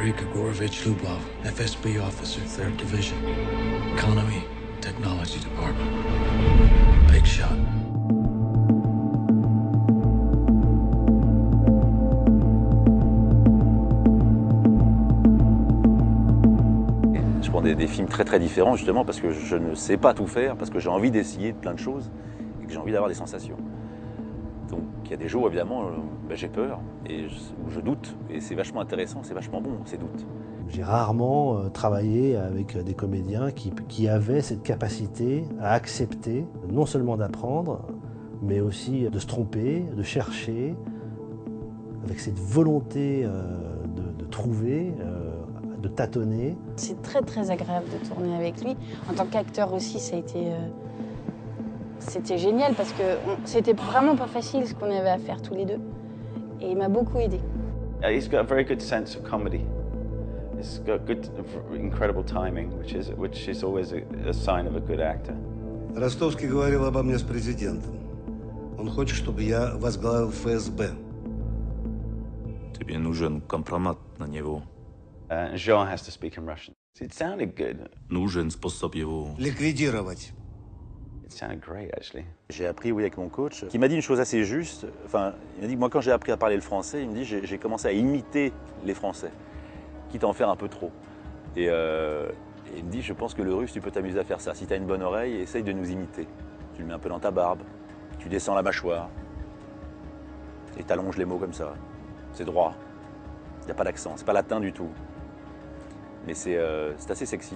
Valery Grigorovich Lubov, FSB officer, 3rd Division. Economy, Technology Department. Big shot. Je prends des films très différents justement parce que je ne sais pas tout faire, parce que j'ai envie d'essayer plein de choses et que j'ai envie d'avoir des sensations. Donc il y a des jours évidemment j'ai peur et où je doute et c'est vachement intéressant, c'est vachement bon ces doutes. J'ai rarement travaillé avec des comédiens qui avaient cette capacité à accepter non seulement d'apprendre, mais aussi de se tromper, de chercher, avec cette volonté de trouver, de tâtonner. C'est très agréable de tourner avec lui. En tant qu'acteur aussi, ça a été... C'était génial parce que c'était vraiment pas facile ce qu'on avait à faire tous les deux. Et il m'a beaucoup aidé. He's got a very good sense of comedy. He's got good, incredible timing, which is always a sign of a good actor. Ростовский говорил обо мне с президентом. Он хочет, чтобы я возглавил ФСБ. Тебе нужен компромат на него. Jean has to speak in Russian. It sounded good. Нужен способ его Ликвидировать. It sounded great, actually. J'ai appris, oui, avec mon coach, qui m'a dit une chose assez juste. Enfin, il m'a dit que moi, quand j'ai appris à parler le français, il me dit j'ai commencé à imiter les Français, quitte à en faire un peu trop. Et il me dit, je pense que le russe, tu peux t'amuser à faire ça. Si tu as une bonne oreille, essaye de nous imiter. Tu le mets un peu dans ta barbe, tu descends la mâchoire, et tu allonges les mots comme ça. C'est droit. Il n'y a pas d'accent, c'est pas latin du tout. Mais c'est assez sexy.